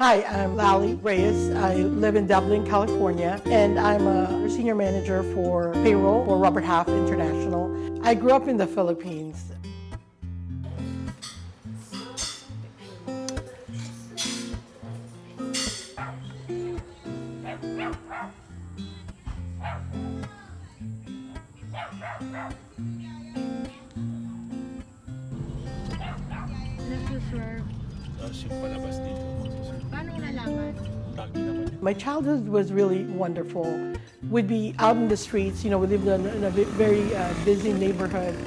Hi, I'm Lally Reyes. I live in Dublin, California, and I'm a senior manager for payroll for Robert Half International. I grew up in the Philippines. Nagsuswerve. Tapos yung palabas dito. Paano mo nalaman? Tagi naman yun. My childhood was really wonderful. We'd be out in the streets, we lived in a very busy neighborhood.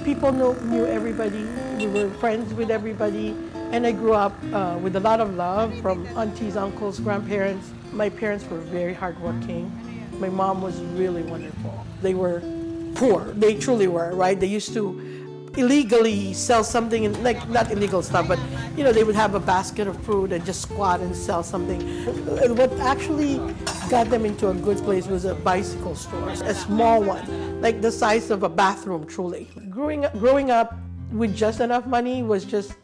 People knew everybody, we were friends with everybody, and I grew up with a lot of love from aunties, uncles, grandparents. My parents were very hardworking. My mom was really wonderful. They were poor, they truly were, right? They used to illegally sell something, and like not illegal stuff, but they would have a basket of fruit and just squat and sell something. What actually got them into a good place was a bicycle store, a small one, like the size of a bathroom, truly. Growing up with just enough money was just,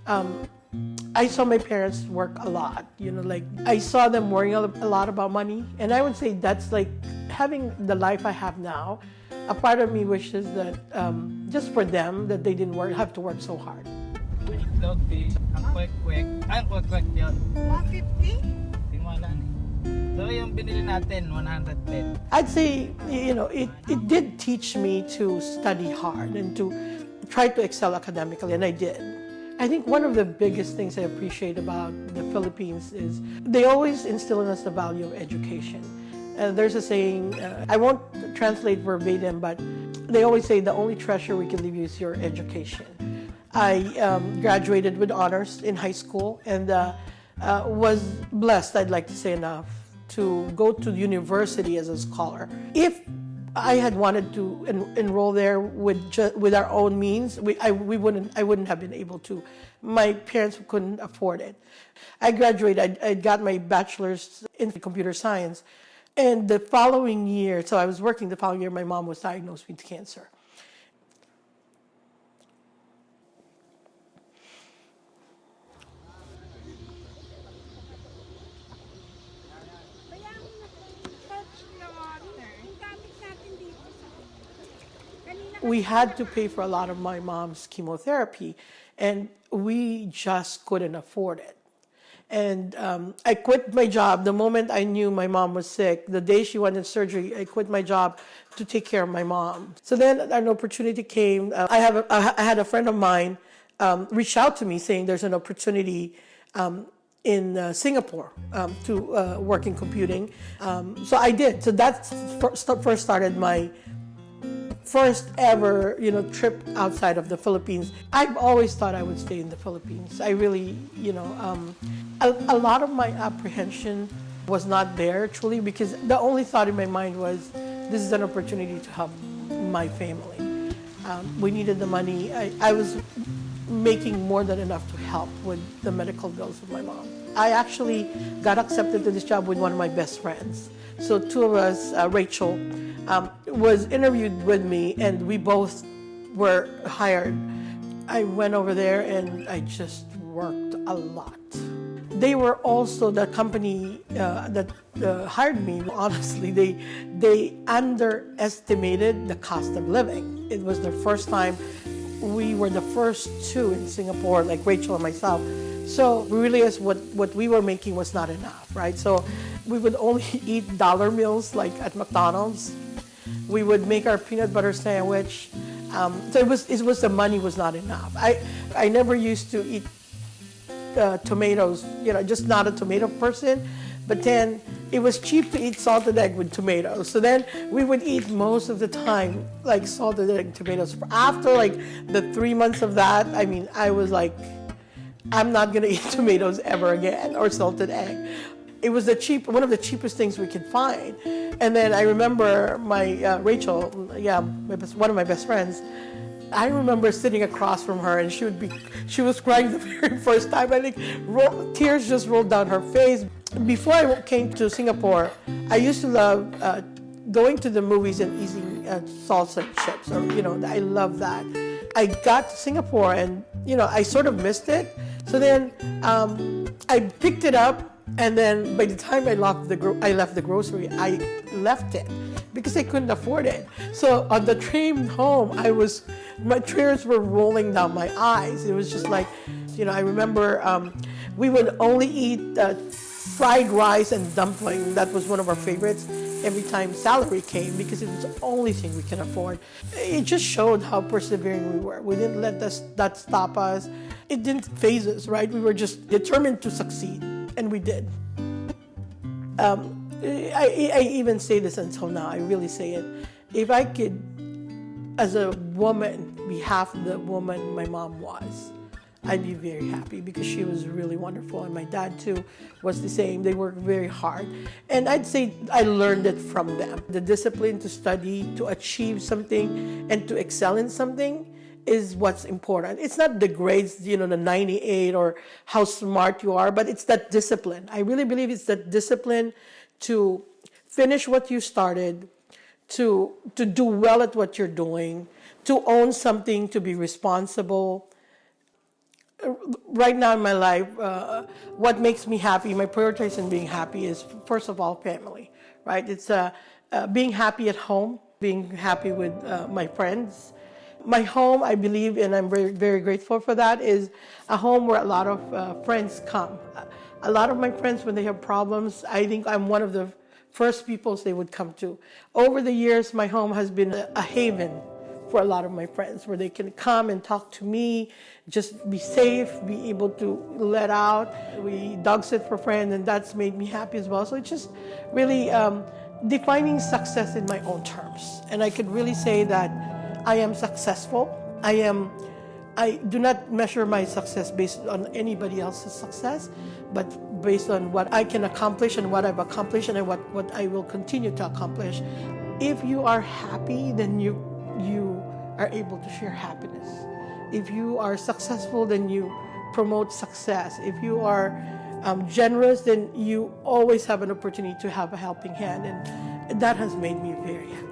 I saw my parents work a lot, like I saw them worrying a lot about money, and I would say that's like having the life I have now. A part of me wishes that just for them that they didn't have to work so hard. Itlog, ang kwek-kwek. Ay, ang kwek-kwek yun. 150? Tingwala ni. So yung binili natin, 110. I'd say, it did teach me to study hard and to try to excel academically, and I did. I think one of the biggest things I appreciate about the Philippines is they always instill in us the value of education. There's a saying, I won't translate verbatim, but they always say the only treasure we can leave you is your education. I graduated with honors in high school and was blessed, I'd like to say enough, to go to university as a scholar. If I had wanted to enroll there with our own means, I wouldn't have been able to. My parents couldn't afford it. I graduated, I got my bachelor's in computer science. And the following year, so I was working the following year, my mom was diagnosed with cancer. We had to pay for a lot of my mom's chemotherapy, and we just couldn't afford it. And I quit my job the moment I knew my mom was sick. The day she went in surgery, I quit my job to take care of my mom. So then an opportunity came. I had a friend of mine reach out to me saying there's an opportunity in Singapore to work in computing. So I did. So that first started my first ever, trip outside of the Philippines. I've always thought I would stay in the Philippines. I really, a lot of my apprehension was not there truly because the only thought in my mind was this is an opportunity to help my family. We needed the money. I was making more than enough to help with the medical bills of my mom. I actually got accepted to this job with one of my best friends. So two of us, Rachel, was interviewed with me, and we both were hired. I went over there and I just worked a lot. They were also the company that hired me. Honestly, they underestimated the cost of living. It was the first time. We were the first two in Singapore, like Rachel and myself. So we realized what we were making was not enough, right? So we would only eat dollar meals like at McDonald's. We would make our peanut butter sandwich. So it was the money was not enough. I never used to eat tomatoes, just not a tomato person. But then it was cheap to eat salted egg with tomatoes. So then we would eat most of the time like salted egg tomatoes. After like the 3 months of that, I was like, I'm not gonna eat tomatoes ever again or salted egg. It was one of the cheapest things we could find. And then I remember my Rachel, one of my best friends. I remember sitting across from her, and she was crying the very first time. I think tears just rolled down her face. Before I came to Singapore, I used to love going to the movies and eating salsa chips. I love that. I got to Singapore, and I sort of missed it. So then I picked it up, and then by the time I left the grocery, I left it because I couldn't afford it. So on the train home, my tears were rolling down my eyes. It was just like, I remember we would only eat fried rice and dumpling. That was one of our favorites every time salary came because it was the only thing we can afford. It just showed how persevering we were. We didn't let that stop us. It didn't faze us, right? We were just determined to succeed, and we did. I even say this until now. I really say it. If I could, as a woman, be half the woman my mom was, I'd be very happy because she was really wonderful. And my dad, too, was the same. They worked very hard. And I'd say I learned it from them. The discipline to study, to achieve something, and to excel in something is what's important. It's not the grades, the 98 or how smart you are, but it's that discipline. I really believe it's that discipline to finish what you started, to do well at what you're doing, to own something, to be responsible. Right now in my life, what makes me happy, my priority in being happy is, first of all, family, right? It's being happy at home, being happy with my friends. My home, I believe, and I'm very, very grateful for that, is a home where a lot of friends come. A lot of my friends, when they have problems, I think I'm one of the first people they would come to. Over the years, my home has been a haven for a lot of my friends, where they can come and talk to me, just be safe, be able to let out. We dog sit for friends, and that's made me happy as well. So it's just really defining success in my own terms. And I could really say that I am successful. I do not measure my success based on anybody else's success, but based on what I can accomplish and what I've accomplished and what I will continue to accomplish. If you are happy, then you are able to share happiness. If you are successful, then you promote success. If you are generous, then you always have an opportunity to have a helping hand, and that has made me very happy.